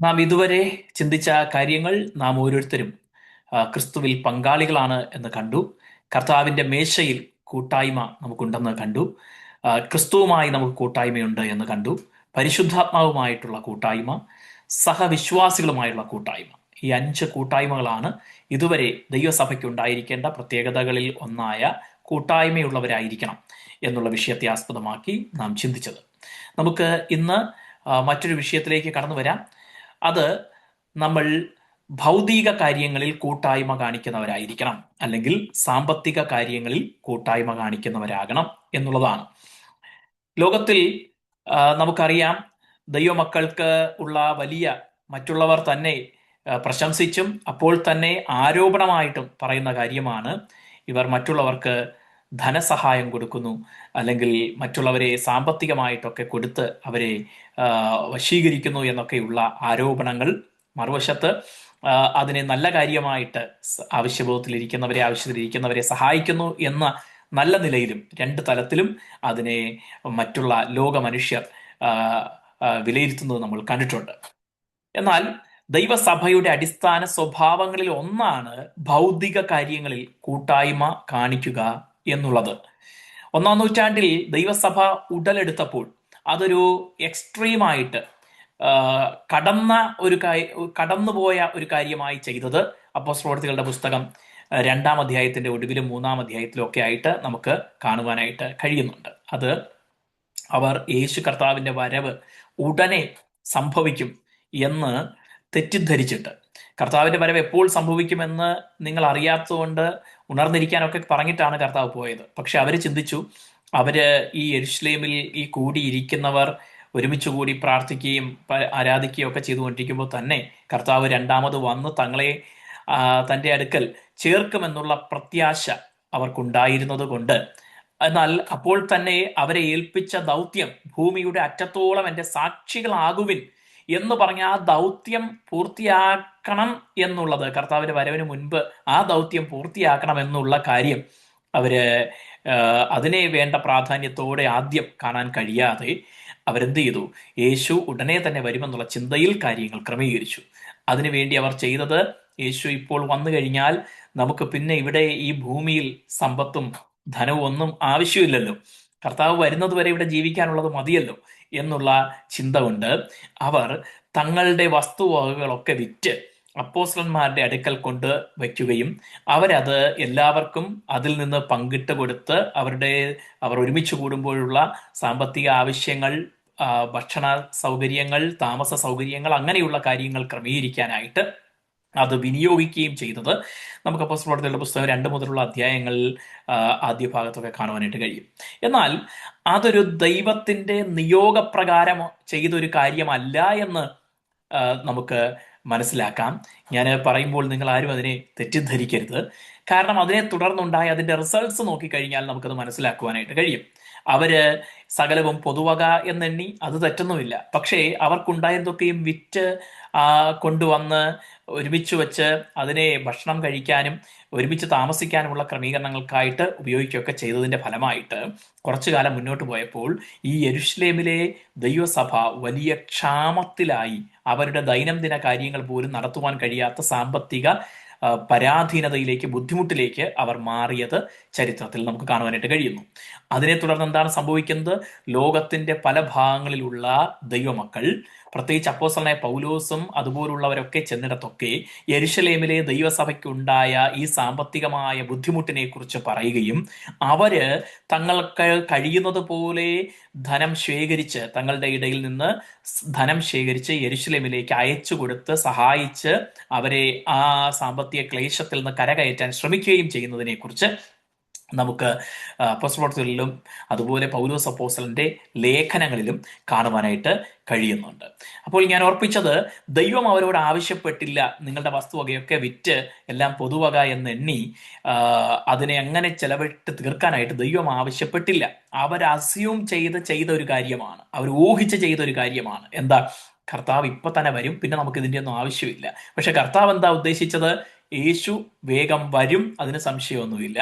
നാം ഇതുവരെ ചിന്തിച്ച കാര്യങ്ങൾ നാം ഓരോരുത്തരും ക്രിസ്തുവിൽ പങ്കാളികളാണ് എന്ന് കണ്ടു. കർത്താവിന്റെ മേശയിൽ കൂട്ടായ്മ നമുക്കുണ്ടെന്ന് കണ്ടു. ക്രിസ്തുവുമായി നമുക്ക് കൂട്ടായ്മയുണ്ട് എന്ന് കണ്ടു. പരിശുദ്ധാത്മാവുമായിട്ടുള്ള കൂട്ടായ്മ, സഹവിശ്വാസികളുമായുള്ള കൂട്ടായ്മ, ഈ 5 കൂട്ടായ്മകളാണ് ഇതുവരെ ദൈവസഭയ്ക്ക് ഉണ്ടായിരിക്കേണ്ട പ്രത്യേകതകളിൽ ഒന്നായ കൂട്ടായ്മയുള്ളവരായിരിക്കണം എന്നുള്ള വിഷയത്തെ ആസ്പദമാക്കി നാം ചിന്തിച്ചത്. നമുക്ക് ഇന്ന് മറ്റൊരു വിഷയത്തിലേക്ക് കടന്നു വരാം. അത് നമ്മൾ ഭൗതിക കാര്യങ്ങളിൽ കൂട്ടായ്മ കാണിക്കുന്നവരായിരിക്കണം, അല്ലെങ്കിൽ സാമ്പത്തിക കാര്യങ്ങളിൽ കൂട്ടായ്മ കാണിക്കുന്നവരാകണം എന്നുള്ളതാണ്. ലോകത്തിൽ നമുക്കറിയാം, ദൈവമക്കൾക്ക് ഉള്ള വലിയ മറ്റുള്ളവർ തന്നെ പ്രശംസിച്ചും അപ്പോൾ തന്നെ ആരോപണമായിട്ടും പറയുന്ന കാര്യമാണ് ഇവർ മറ്റുള്ളവർക്ക് ധനസഹായം കൊടുക്കുന്നു, അല്ലെങ്കിൽ മറ്റുള്ളവരെ സാമ്പത്തികമായിട്ടൊക്കെ കൊടുത്ത് അവരെ വശീകരിക്കുന്നു എന്നൊക്കെയുള്ള ആരോപണങ്ങൾ. മറുവശത്ത് അതിനെ നല്ല കാര്യമായിട്ട് ആവശ്യത്തിലിരിക്കുന്നവരെ സഹായിക്കുന്നു എന്ന നല്ല നിലയിലും, 2 തലത്തിലും അതിനെ മറ്റുള്ള ലോക മനുഷ്യർ വിലയിരുത്തുന്നത് നമ്മൾ കണ്ടിട്ടുണ്ട്. എന്നാൽ ദൈവസഭയുടെ അടിസ്ഥാന സ്വഭാവങ്ങളിൽ ഒന്നാണ് ഭൗതിക കാര്യങ്ങളിൽ കൂട്ടായ്മ കാണിക്കുക എന്നുള്ളത്. 1-ാം നൂറ്റാണ്ടിൽ ദൈവസഭ ഉടലെടുത്തപ്പോൾ അതൊരു എക്സ്ട്രീമായിട്ട് കടന്നുപോയ ഒരു കാര്യമായി ചെയ്തത് അപ്പോസ്തലപ്രവൃത്തികളുടെ പുസ്തകം 2-ാം അധ്യായത്തിന്റെ ഒടുവിലും 3-ാം അധ്യായത്തിലും ഒക്കെ ആയിട്ട് നമുക്ക് കാണുവാനായിട്ട് കഴിയുന്നുണ്ട്. അത് അവർ യേശു കർത്താവിന്റെ വരവ് ഉടനെ സംഭവിക്കും എന്ന് തെറ്റിദ്ധരിച്ചിട്ട്, കർത്താവിന്റെ വരവ് എപ്പോൾ സംഭവിക്കുമെന്ന് നിങ്ങൾ അറിയാത്തതുകൊണ്ട് ഉണർന്നിരിക്കാനൊക്കെ പറഞ്ഞിട്ടാണ് കർത്താവ് പോയത്. പക്ഷെ അവര് ചിന്തിച്ചു, അവര് ഈ യെരുശലേമിൽ ഈ കൂടിയിരിക്കുന്നവർ ഒരുമിച്ച് കൂടി പ്രാർത്ഥിക്കുകയും ആരാധിക്കുകയും ഒക്കെ ചെയ്തുകൊണ്ടിരിക്കുമ്പോൾ തന്നെ കർത്താവ് രണ്ടാമത് വന്ന് തങ്ങളെ തൻ്റെ അടുക്കൽ ചേർക്കുമെന്നുള്ള പ്രത്യാശ അവർക്കുണ്ടായിരുന്നത് കൊണ്ട്, എന്നാൽ അപ്പോൾ തന്നെ അവരെ ഏൽപ്പിച്ച ദൗത്യം ഭൂമിയുടെ അറ്റത്തോളം എൻ്റെ സാക്ഷികളാകുവിൻ എന്ന് പറഞ്ഞ ആ ദൗത്യം പൂർത്തിയാക്കണം എന്നുള്ളത്, കർത്താവിന്റെ വരവിന് മുൻപ് ആ ദൗത്യം പൂർത്തിയാക്കണം എന്നുള്ള കാര്യം അവര് അതിനെ വേണ്ട പ്രാധാന്യത്തോടെ ആദ്യം കാണാൻ കഴിയാതെ അവരെന്ത് ചെയ്തു? യേശു ഉടനെ തന്നെ വരുമെന്നുള്ള ചിന്തയിൽ കാര്യങ്ങൾ ക്രമീകരിച്ചു. അതിനുവേണ്ടി അവർ ചെയ്തത്, യേശു ഇപ്പോൾ വന്നു കഴിഞ്ഞാൽ നമുക്ക് പിന്നെ ഇവിടെ ഈ ഭൂമിയിൽ സമ്പത്തും ധനവും ഒന്നും ആവശ്യമില്ലല്ലോ, കർത്താവ് വരുന്നത് വരെ ഇവിടെ ജീവിക്കാനുള്ളത് മതിയല്ലോ എന്നുള്ള ചിന്ത കൊണ്ട് അവർ തങ്ങളുടെ വസ്തുവകകളൊക്കെ വിറ്റ് അപ്പോസ്തലന്മാരുടെ അടുക്കൽ കൊണ്ട് വയ്ക്കുകയും അവരത് എല്ലാവർക്കും അതിൽ നിന്ന് പങ്കിട്ട് കൊടുത്ത് അവർ ഒരുമിച്ച് കൂടുമ്പോഴുള്ള സാമ്പത്തിക ആവശ്യങ്ങൾ, ഭക്ഷണ സൗകര്യങ്ങൾ, താമസ സൗകര്യങ്ങൾ, അങ്ങനെയുള്ള കാര്യങ്ങൾ ക്രമീകരിക്കാനായിട്ട് അത് വിനിയോഗിക്കുകയും ചെയ്തത് നമുക്ക് അപ്പോസ്തലപ്രവൃത്തികളുടെ പുസ്തകം 2 മുതലുള്ള അധ്യായങ്ങളിൽ ആദ്യ ഭാഗത്തൊക്കെ കാണുവാനായിട്ട് കഴിയും. എന്നാൽ അതൊരു ദൈവത്തിന്റെ നിയോഗപ്രകാരം ചെയ്തൊരു കാര്യമല്ല എന്ന് നമുക്ക് മനസ്സിലാക്കാം. ഞാൻ പറയുമ്പോൾ നിങ്ങൾ ആരും അതിനെ തെറ്റിദ്ധരിക്കരുത്. കാരണം അതിനെ തുടർന്നുണ്ടായ അതിന്റെ റിസൾട്ട്സ് നോക്കിക്കഴിഞ്ഞാൽ നമുക്കത് മനസ്സിലാക്കുവാനായിട്ട് കഴിയും. അവര് സകലവും പൊതുവക എന്നെണ്ണി, അത് തെറ്റൊന്നുമില്ല. പക്ഷേ അവർക്കുണ്ടായതൊക്കെയും വിറ്റ് കൊണ്ടുവന്ന് ഒരുമിച്ച് വെച്ച് അതിനെ ഭക്ഷണം കഴിക്കാനും ഒരുമിച്ച് താമസിക്കാനുമുള്ള ക്രമീകരണങ്ങൾക്കായിട്ട് ഉപയോഗിക്കുകയൊക്കെ ചെയ്തതിന്റെ ഫലമായിട്ട് കുറച്ചു കാലം മുന്നോട്ട് പോയപ്പോൾ ഈ യെരുശലേമിലെ ദൈവസഭ വലിയ ക്ഷാമത്തിലായി. അവരുടെ ദൈനംദിന കാര്യങ്ങൾ പോലും നടത്തുവാൻ കഴിയാത്ത സാമ്പത്തിക പരാധീനതയിലേക്ക്, ബുദ്ധിമുട്ടിലേക്ക് അവർ മാറിയത് ചരിത്രത്തിൽ നമുക്ക് കാണുവാനായിട്ട് കഴിയുന്നു. അതിനെ തുടർന്ന് എന്താണ് സംഭവിക്കുന്നത്? ലോകത്തിന്റെ പല ഭാഗങ്ങളിലുള്ള ദൈവമക്കൾ, പ്രത്യേകിച്ച് അപ്പോസ്തലനായ പൗലോസും അതുപോലുള്ളവരൊക്കെ ചെന്നിടത്തൊക്കെ യെരുശലേമിലെ ദൈവസഭയ്ക്കുണ്ടായ ഈ സാമ്പത്തികമായ ബുദ്ധിമുട്ടിനെ കുറിച്ച് പറയുകയും അവര് തങ്ങൾക്ക് കഴിയുന്നത് പോലെ ധനം ശേഖരിച്ച്, തങ്ങളുടെ ഇടയിൽ നിന്ന് ധനം ശേഖരിച്ച് യെരുശലേമിലേക്ക് അയച്ചു കൊടുത്ത് സഹായിച്ച് അവരെ ആ സാമ്പത്തിക ക്ലേശത്തിൽ നിന്ന് കരകയറ്റാൻ ശ്രമിക്കുകയും ചെയ്യുന്നതിനെ കുറിച്ച് നമുക്ക് അപ്പോസ്തലപ്രവൃത്തികളിലും അതുപോലെ പൗലോസ് അപ്പോസ്തലന്റെ ലേഖനങ്ങളിലും കാണുവാനായിട്ട് കഴിയുന്നുണ്ട്. അപ്പോൾ ഞാൻ ഓർപ്പിച്ചത്, ദൈവം അവരോട് ആവശ്യപ്പെട്ടില്ല നിങ്ങളുടെ വസ്തുവകയൊക്കെ വിറ്റ് എല്ലാം പൊതുവക എന്നെണ്ണി അതിനെ അങ്ങനെ ചെലവിട്ട് തീർക്കാനായിട്ട് ദൈവം ആവശ്യപ്പെട്ടില്ല. അവർ അസ്യൂം ചെയ്ത ഒരു കാര്യമാണ്, അവർ ഊഹിച്ച് ചെയ്ത ഒരു കാര്യമാണ്. എന്താ? കർത്താവ് ഇപ്പൊ തന്നെ വരും, പിന്നെ നമുക്ക് ഇതിന്റെ ഒന്നും ആവശ്യമില്ല. പക്ഷെ കർത്താവ് എന്താ ഉദ്ദേശിച്ചത്? യേശു വേഗം വരും, അതിന് സംശയമൊന്നുമില്ല.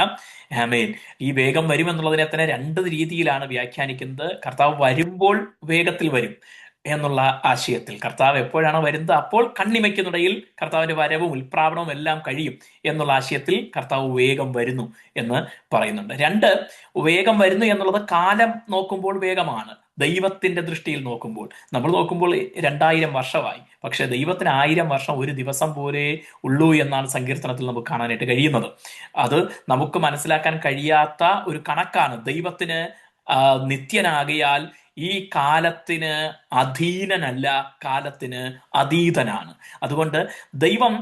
ആമേൻ. ഈ വേഗം വരും എന്നുള്ളതിനെ തന്നെ 2 രീതിയിലാണ് വ്യാഖ്യാനിക്കുന്നത്. കർത്താവ് വരുമ്പോൾ വേഗത്തിൽ വരും, എന്നുള്ള ആശയത്തിൽ കർത്താവ് എപ്പോഴാണ് വരുന്നത് അപ്പോൾ കണ്ണിമയ്ക്കുന്നിടയിൽ കർത്താവിന്റെ വരവും ഉൽപ്രാവണവും എല്ലാം കഴിയും എന്നുള്ള ആശയത്തിൽ കർത്താവ് വേഗം വരുന്നു എന്ന് പറയുന്നുണ്ട്. രണ്ട്, വേഗം വരുന്നു എന്നുള്ളത് കാലം നോക്കുമ്പോൾ വേഗമാണ്. ദൈവത്തിന്റെ ദൃഷ്ടിയിൽ നോക്കുമ്പോൾ നമ്മൾ നോക്കുമ്പോൾ 2000 വർഷമായി, പക്ഷെ ദൈവത്തിന് 1000 വർഷം ഒരു ദിവസം പോലെ ഉള്ളൂ എന്നാണ് സങ്കീർത്തനത്തിൽ നമുക്ക് കാണാനായിട്ട് കഴിയുന്നത്. അത് നമുക്ക് മനസ്സിലാക്കാൻ കഴിയാത്ത ഒരു കണക്കാണ്. ദൈവത്തിന് നിത്യനാകയാൽ ഈ കാലത്തിന് അധീനനല്ല, കാലത്തിന് അതീതനാണ്. അതുകൊണ്ട് ദൈവം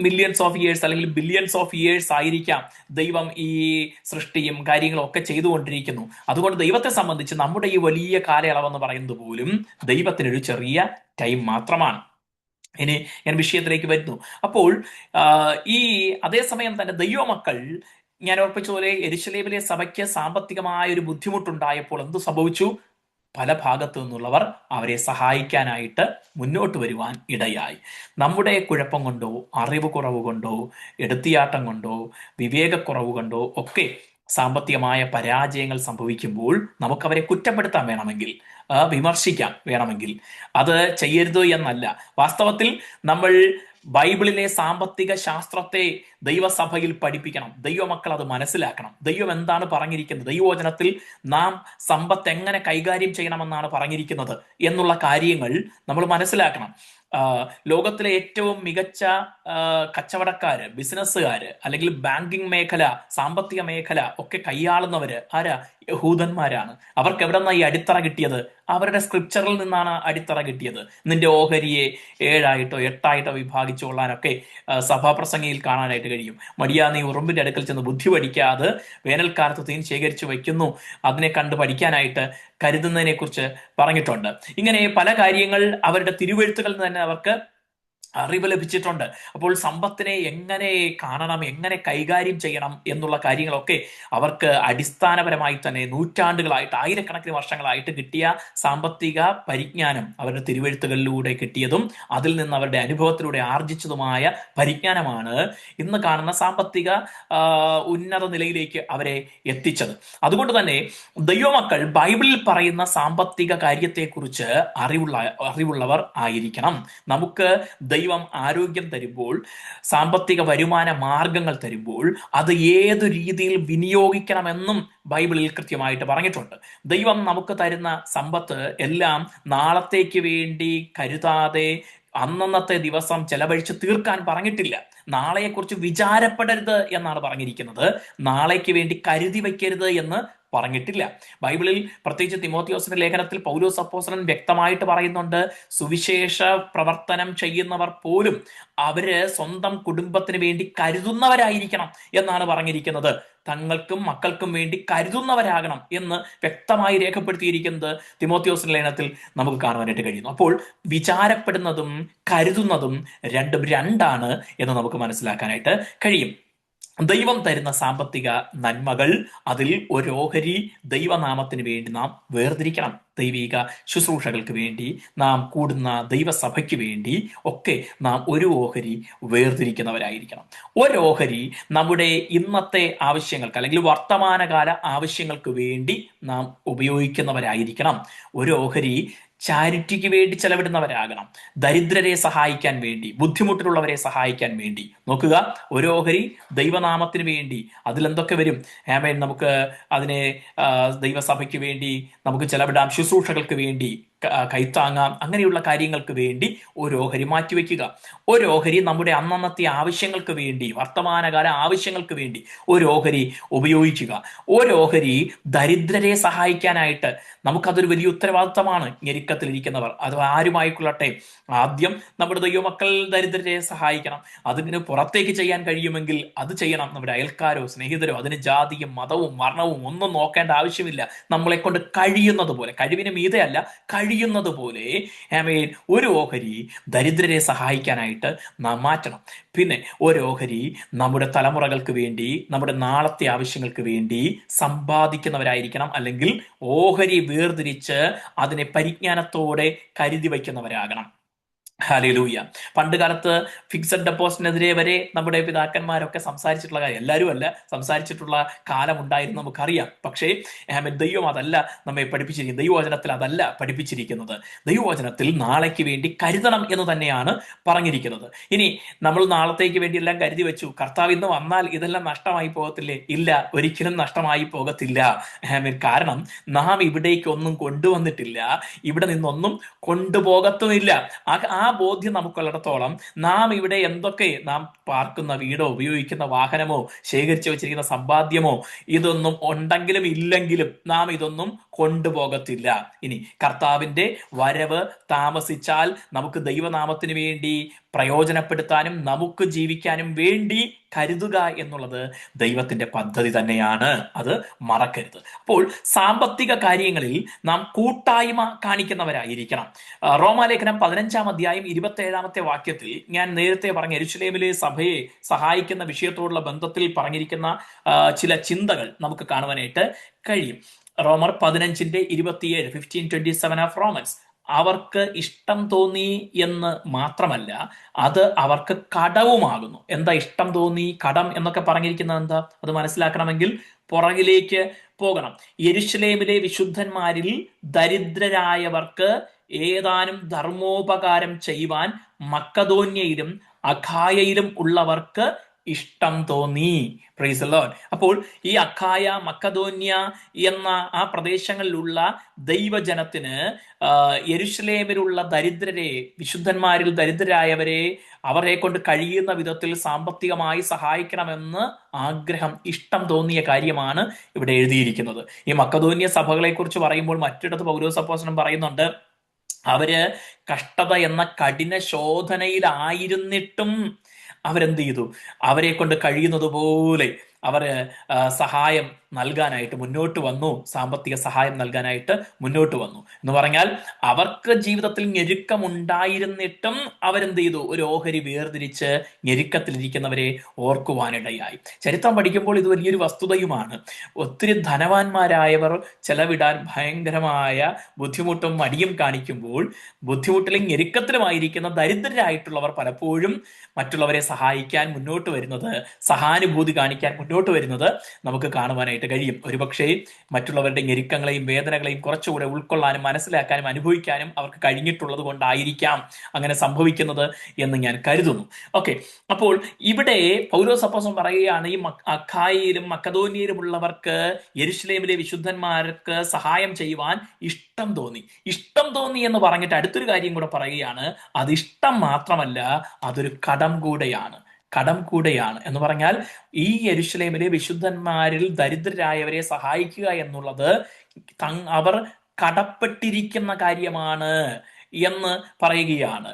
മില്യൺസ് ഓഫ് ഇയേഴ്സ് അല്ലെങ്കിൽ ബില്യൺസ് ഓഫ് ഇയേഴ്സ് ആയിരിക്കാം ദൈവം ഈ സൃഷ്ടിയും കാര്യങ്ങളും ഒക്കെ ചെയ്തുകൊണ്ടിരിക്കുന്നു. അതുകൊണ്ട് ദൈവത്തെ സംബന്ധിച്ച് നമ്മുടെ ഈ വലിയ കാലയളവെന്ന് പറയുന്നത് പോലും ദൈവത്തിനൊരു ചെറിയ ടൈം മാത്രമാണ്. ഇനി ഞാൻ വിഷയത്തിലേക്ക് വരുന്നു. അപ്പോൾ ഈ അതേസമയം തന്നെ ദൈവമക്കൾ, ഞാൻ ഓർപ്പിച്ചതുപോലെ യെരുശലേമിലെ സഭയ്ക്ക് സാമ്പത്തികമായ ഒരു ബുദ്ധിമുട്ടുണ്ടായപ്പോൾ എന്ത് സംഭവിച്ചു? പല ഭാഗത്തു നിന്നുള്ളവർ അവരെ സഹായിക്കാനായിട്ട് മുന്നോട്ട് വരുവാൻ ഇടയായി. നമ്മുടെ കുഴപ്പം കൊണ്ടോ അറിവ് കുറവ് കൊണ്ടോ എടുത്തിയാട്ടം കൊണ്ടോ വിവേകക്കുറവ് കൊണ്ടോ ഒക്കെ സാമ്പത്തികമായ പരാജയങ്ങൾ സംഭവിക്കുമ്പോൾ നമുക്കവരെ കുറ്റപ്പെടുത്താൻ വേണമെങ്കിൽ, വിമർശിക്കാം വേണമെങ്കിൽ, അത് ചെയ്യരുത് എന്നല്ല. വാസ്തവത്തിൽ നമ്മൾ ബൈബിളിലെ സാമ്പത്തിക ശാസ്ത്രത്തെ ദൈവസഭയിൽ പഠിപ്പിക്കണം. ദൈവമക്കൾ അത് മനസ്സിലാക്കണം. ദൈവം എന്താണ് പറഞ്ഞിരിക്കുന്നത്, ദൈവവചനത്തിൽ നാം സമ്പത്ത് എങ്ങനെ കൈകാര്യം ചെയ്യണമെന്നാണ് പറഞ്ഞിരിക്കുന്നത് എന്നുള്ള കാര്യങ്ങൾ നമ്മൾ മനസ്സിലാക്കണം. ലോകത്തിലെ ഏറ്റവും മികച്ച കച്ചവടക്കാര്, ബിസിനസ്സുകാര്, അല്ലെങ്കിൽ ബാങ്കിങ് മേഖല, സാമ്പത്തിക മേഖല ഒക്കെ കൈയാളുന്നവര് ആരാ? യഹൂദന്മാരാണ്. അവർക്ക് എവിടെ നിന്നാണ് ഈ അടിത്തറ കിട്ടിയത്? അവരുടെ സ്ക്രിപ്ചറിൽ നിന്നാണ് അടിത്തറ കിട്ടിയത്. നിന്റെ ഓഹരിയെ 7ആയിട്ടോ 8ആയിട്ടോ വിഭാഗിച്ചു കൊള്ളാനൊക്കെ സഭാപ്രസംഗിയിൽ കാണാനായിട്ട് കഴിയും. മടിയാ നീ ഉറുമ്പിന്റെ അടുക്കൽ ചെന്ന് ബുദ്ധി പഠിക്കാതെ വേനൽക്കാലത്ത് തീൻ ശേഖരിച്ചു വയ്ക്കുന്നു, അതിനെ കണ്ട് പഠിക്കാനായിട്ട് കരുതുന്നതിനെ കുറിച്ച് പറഞ്ഞിട്ടുണ്ട്. ഇങ്ങനെ പല കാര്യങ്ങൾ അവരുടെ തിരുവെഴുത്തുകളിൽ തന്നെ അവർക്ക് അറിവ് ലഭിച്ചിട്ടുണ്ട്. അപ്പോൾ സമ്പത്തിനെ എങ്ങനെ കാണണം, എങ്ങനെ കൈകാര്യം ചെയ്യണം എന്നുള്ള കാര്യങ്ങളൊക്കെ അവർക്ക് അടിസ്ഥാനപരമായി തന്നെ നൂറ്റാണ്ടുകളായിട്ട്, ആയിരക്കണക്കിന് വർഷങ്ങളായിട്ട് കിട്ടിയ സാമ്പത്തിക പരിജ്ഞാനം അവരുടെ തിരുവെഴുത്തുകളിലൂടെ കിട്ടിയതും അതിൽ നിന്ന് അവരുടെ അനുഭവത്തിലൂടെ ആർജിച്ചതുമായ പരിജ്ഞാനമാണ് ഇന്ന് കാണുന്ന സാമ്പത്തിക ഉന്നത നിലയിലേക്ക് അവരെ എത്തിച്ചത്. അതുകൊണ്ട് തന്നെ ദൈവമക്കൾ ബൈബിളിൽ പറയുന്ന സാമ്പത്തിക കാര്യത്തെക്കുറിച്ച് അറിവുള്ളവർ ആയിരിക്കണം. നമുക്ക് ദൈവം ആരോഗ്യം തരുമ്പോൾ, സാമ്പത്തിക വരുമാന മാർഗങ്ങൾ തരുമ്പോൾ അത് ഏതു രീതിയിൽ വിനിയോഗിക്കണമെന്നും ബൈബിളിൽ കൃത്യമായിട്ട് പറഞ്ഞിട്ടുണ്ട്. ദൈവം നമുക്ക് തരുന്ന സമ്പത്ത് എല്ലാം നാളത്തേക്ക് വേണ്ടി കരുതാതെ അന്നന്നത്തെ ദിവസം ചെലവഴിച്ച് തീർക്കാൻ പറഞ്ഞിട്ടില്ല. നാളെയെക്കുറിച്ച് വിചാരപ്പെടരുത് എന്നാണ് പറഞ്ഞിരിക്കുന്നത്. നാളേക്ക് വേണ്ടി കരുതി വയ്ക്കരുത് എന്ന് പറഞ്ഞിട്ടില്ല. ബൈബിളിൽ പ്രത്യേകിച്ച് തിമോത്തിയോസിന്റെ ലേഖനത്തിൽ പൗലോസ് അപ്പോസ്തലൻ വ്യക്തമായിട്ട് പറയുന്നുണ്ട്, സുവിശേഷ പ്രവർത്തനം ചെയ്യുന്നവർ പോലും അവര് സ്വന്തം കുടുംബത്തിന് വേണ്ടി കരുതുന്നവരായിരിക്കണം എന്നാണ് പറഞ്ഞിരിക്കുന്നത്. തങ്ങൾക്കും മക്കൾക്കും വേണ്ടി കരുതുന്നവരാകണം എന്ന് വ്യക്തമായി രേഖപ്പെടുത്തിയിരിക്കുന്നത് തിമോത്തിയോസിന്റെ ലേഖനത്തിൽ നമുക്ക് കാണുവാനായിട്ട് കഴിയുന്നു. അപ്പോൾ വിചാരപ്പെടുന്നതും കരുതുന്നതും രണ്ടും രണ്ടാണ് എന്ന് നമുക്ക് മനസ്സിലാക്കാനായിട്ട് കഴിയും. ദൈവം തരുന്ന സാമ്പത്തിക നന്മകൾ, അതിൽ ഒരു ഓഹരി ദൈവനാമത്തിന് വേണ്ടി നാം വേർതിരിക്കണം. ദൈവിക ശുശ്രൂഷകൾക്ക് വേണ്ടി, നാം കൂടുന്ന ദൈവസഭയ്ക്ക് വേണ്ടി ഒക്കെ നാം ഒരു ഓഹരി വേർതിരിക്കുന്നവരായിരിക്കണം. ഒരു ഓഹരി നമ്മുടെ ഇന്നത്തെ ആവശ്യങ്ങൾക്ക് അല്ലെങ്കിൽ വർത്തമാനകാല ആവശ്യങ്ങൾക്ക് വേണ്ടി നാം ഉപയോഗിക്കുന്നവരായിരിക്കണം. ഒരു ഓഹരി ചാരിറ്റിക്ക് വേണ്ടി ചെലവിടുന്നവരാകണം. ദരിദ്രരെ സഹായിക്കാൻ വേണ്ടി, ബുദ്ധിമുട്ടിലുള്ളവരെ സഹായിക്കാൻ വേണ്ടി. നോക്കുക, ഒരു ഓഹരി ദൈവനാമത്തിന് വേണ്ടി, അതിലെന്തൊക്കെ വരും? ആമേൻ, നമുക്ക് അതിനെ ദൈവസഭയ്ക്ക് വേണ്ടി നമുക്ക് ചെലവിടാം, ശുശ്രൂഷകൾക്ക് വേണ്ടി കൈത്താങ്ങാം, അങ്ങനെയുള്ള കാര്യങ്ങൾക്ക് വേണ്ടി ഒരു ഓഹരി മാറ്റിവെക്കുക. ഒരു ഓഹരി നമ്മുടെ അന്നന്നത്തെ ആവശ്യങ്ങൾക്ക് വേണ്ടി, വർത്തമാനകാല ആവശ്യങ്ങൾക്ക് വേണ്ടി ഒരു ഓഹരി ഉപയോഗിക്കുക. ഒരു ഓഹരി ദരിദ്രരെ സഹായിക്കാനായിട്ട്, നമുക്കതൊരു വലിയ ഉത്തരവാദിത്തമാണ്. ഞെരുക്കത്തിലിരിക്കുന്നവർ, അത് ആരുമായിക്കൊള്ളട്ടെ, ആദ്യം നമ്മുടെ ദൈവമക്കൾ ദരിദ്രരെ സഹായിക്കണം. അതിന് പുറത്തേക്ക് ചെയ്യാൻ കഴിയുമെങ്കിൽ അത് ചെയ്യണം. നമ്മുടെ അയൽക്കാരോ സ്നേഹിതരോ, അതിന് ജാതിയും മതവും വർണ്ണവും ഒന്നും നോക്കേണ്ട ആവശ്യമില്ല. നമ്മളെ കൊണ്ട് കഴിയുന്നത് പോലെ, കഴിവിന് മീതെ അല്ല, കഴിയുന്നത് പോലെ ആമേൻ, ഒരു ഓഹരി ദരിദ്രരെ സഹായിക്കാനായിട്ട് നാം മാറ്റണം. പിന്നെ ഒരു ഓഹരി നമ്മുടെ തലമുറകൾക്ക് വേണ്ടി, നമ്മുടെ നാളത്തെ ആവശ്യങ്ങൾക്ക് വേണ്ടി സമ്പാദിക്കുന്നവരായിരിക്കണം. അല്ലെങ്കിൽ ഓഹരി വേർതിരിച്ച് അതിനെ പരിജ്ഞാനത്തോടെ കരുതി വയ്ക്കുന്നവരാകണം. ഹല്ലേലൂയ. പണ്ട് കാലത്ത് ഫിക്സഡ് ഡെപ്പോസിറ്റിനെതിരെ വരെ നമ്മുടെ പിതാക്കന്മാരൊക്കെ സംസാരിച്ചിട്ടുള്ള കാര്യം, എല്ലാവരും അല്ല, സംസാരിച്ചിട്ടുള്ള കാലം ഉണ്ടായിരുന്നു, നമുക്കറിയാം. പക്ഷേ ദൈവം അതല്ല നമ്മെ പഠിപ്പിച്ചിരിക്കുന്നത്. ദൈവവചനത്തിൽ അതല്ല പഠിപ്പിച്ചിരിക്കുന്നത്. ദൈവവചനത്തിൽ നാളേക്ക് വേണ്ടി കരുതണം എന്ന് തന്നെയാണ് പറഞ്ഞിരിക്കുന്നത്. ഇനി നമ്മൾ നാളത്തേക്ക് വേണ്ടി എല്ലാം കരുതി വെച്ചു, കർത്താവ് ഇന്ന് വന്നാൽ ഇതെല്ലാം നഷ്ടമായി പോകത്തില്ലേ? ഇല്ല, ഒരിക്കലും നഷ്ടമായി പോകത്തില്ല. കാരണം നാം ഇവിടേക്ക് ഒന്നും കൊണ്ടുവന്നിട്ടില്ല, ഇവിടെ നിന്നൊന്നും കൊണ്ടുപോകത്തുമില്ല. ആ ബോധ്യം നമുക്കുള്ളിടത്തോളം നാം ഇവിടെ എന്തൊക്കെ നാം പാർക്കുന്ന വീടോ ഉപയോഗിക്കുന്ന വാഹനമോ ശേഖരിച്ചു വെച്ചിരിക്കുന്ന സമ്പാദ്യമോ ഇതൊന്നും ഉണ്ടെങ്കിലും ഇല്ലെങ്കിലും നാം ഇതൊന്നും കൊണ്ടുപോകത്തില്ല. ഇനി കർത്താവിന്റെ വരവ് താമസിച്ചാൽ നമുക്ക് ദൈവനാമത്തിന് വേണ്ടി പ്രയോജനപ്പെടുത്താനും നമുക്ക് ജീവിക്കാനും വേണ്ടി കരുതുക എന്നുള്ളത് ദൈവത്തിന്റെ പദ്ധതി തന്നെയാണ്. അത് മറക്കരുത്. അപ്പോൾ സാമ്പത്തിക കാര്യങ്ങളിൽ നാം കൂട്ടായ്മ കാണിക്കുന്നവരായിരിക്കണം. റോമാലേഖനം 15-ാം അധ്യായം 27-ാമത്തെ വാക്യത്തിൽ ഞാൻ നേരത്തെ പറഞ്ഞ യെരുശലേമിലെ സഭയെ സഹായിക്കുന്ന വിഷയത്തോടുള്ള ബന്ധത്തിൽ പറഞ്ഞിരിക്കുന്ന ചില ചിന്തകൾ നമുക്ക് കാണുവാനായിട്ട് കഴിയും. റോമർ 15:27, 15:27 ഓഫ് റോമൻസ്. അവർക്ക് ഇഷ്ടം തോന്നി എന്ന് മാത്രമല്ല, അത് അവർക്ക് കടവുമാകുന്നു. എന്താ ഇഷ്ടം തോന്നി, കടം എന്നൊക്കെ പറഞ്ഞിരിക്കുന്നത് എന്താ? അത് മനസ്സിലാക്കണമെങ്കിൽ പുറകിലേക്ക് പോകണം. യെരുശലേമിലെ വിശുദ്ധന്മാരിൽ ദരിദ്രരായവർക്ക് ഏതാനും ധർമ്മോപകാരം ചെയ്യുവാൻ മക്കദോന്യയിലും അഖായയിലും ഉള്ളവർക്ക് ഇഷ്ടം തോന്നി. Praise the Lord. അപ്പോൾ ഈ അഖായ, മക്കദോന്യ എന്ന ആ പ്രദേശങ്ങളിലുള്ള ദൈവജനത്തിന് യെരുശലേമിലുള്ള ദരിദ്രരെ, വിശുദ്ധന്മാരിൽ ദരിദ്രരായവരെ അവരെ കൊണ്ട് കഴിയുന്ന വിധത്തിൽ സാമ്പത്തികമായി സഹായിക്കണമെന്ന് ആഗ്രഹം, ഇഷ്ടം തോന്നിയ കാര്യമാണ് ഇവിടെ എഴുതിയിരിക്കുന്നത്. ഈ മക്കദോന്യ സഭകളെ കുറിച്ച് പറയുമ്പോൾ മറ്റിടത്ത് പൗലോസ് അപ്പോസ്തലൻ പറയുന്നുണ്ട്, അവര് കഷ്ടത എന്ന കഠിന ശോധനയിലായിരുന്നിട്ടും അവരെന്ത് ചെയ്തു? അവരെ കൊണ്ട് കഴിയുന്നത് പോലെ അവര് സഹായം നൽകാനായിട്ട് മുന്നോട്ട് വന്നു, സാമ്പത്തിക സഹായം നൽകാനായിട്ട് മുന്നോട്ട് വന്നു. എന്ന് പറഞ്ഞാൽ അവർക്ക് ജീവിതത്തിൽ ഞെരുക്കം ഉണ്ടായിരുന്നിട്ടും അവരെന്ത് ചെയ്തു? ഒരു ഓഹരി വേർതിരിച്ച് ഞെരുക്കത്തിലിരിക്കുന്നവരെ ഓർക്കുവാനിടയായി. ചരിത്രം പഠിക്കുമ്പോൾ ഇത് വലിയൊരു വസ്തുതയുമാണ്. ഒത്തിരി ധനവാന്മാരായവർ ചെലവിടാൻ ഭയങ്കരമായ ബുദ്ധിമുട്ടും മടിയും കാണിക്കുമ്പോൾ, ബുദ്ധിമുട്ടിലും ഞെരുക്കത്തിലുമായിരിക്കുന്ന ദരിദ്രരായിട്ടുള്ളവർ പലപ്പോഴും മറ്റുള്ളവരെ സഹായിക്കാൻ മുന്നോട്ട് വരുന്നത്, സഹാനുഭൂതി കാണിക്കാൻ മുന്നോട്ട് വരുന്നത് നമുക്ക് കാണുവാനായിട്ട് കഴിയും. ഒരുപക്ഷെ മറ്റുള്ളവരുടെ ഞെരുക്കങ്ങളെയും വേദനകളെയും കുറച്ചുകൂടെ ഉൾക്കൊള്ളാനും മനസ്സിലാക്കാനും അനുഭവിക്കാനും അവർക്ക് കഴിഞ്ഞിട്ടുള്ളത് കൊണ്ടായിരിക്കാം അങ്ങനെ സംഭവിക്കുന്നത് എന്ന് ഞാൻ കരുതുന്നു. ഓക്കെ, അപ്പോൾ ഇവിടെ പൗലോസ് അപ്പോസ്തലൻ പറയുകയാണ്, ഈ അഖായയിലും മക്കദോന്യയിലും ഉള്ളവർക്ക്, യെരുശലേമിലെ വിശുദ്ധന്മാർക്ക് സഹായം ചെയ്യുവാൻ ഇഷ്ടം തോന്നി. ഇഷ്ടം തോന്നി എന്ന് പറഞ്ഞിട്ട് അടുത്തൊരു കാര്യം കൂടെ പറയുകയാണ്, അത് ഇഷ്ടം മാത്രമല്ല, അതൊരു കടം കൂടെയാണ്. കടം കൂടെയാണ് എന്ന് പറഞ്ഞാൽ ഈ യെരുശലേമിലെ വിശുദ്ധന്മാരിൽ ദരിദ്രരായവരെ സഹായിക്കുക എന്നുള്ളത് അവർ കടപ്പെട്ടിരിക്കുന്ന കാര്യമാണ് എന്ന് പറയുകയാണ്.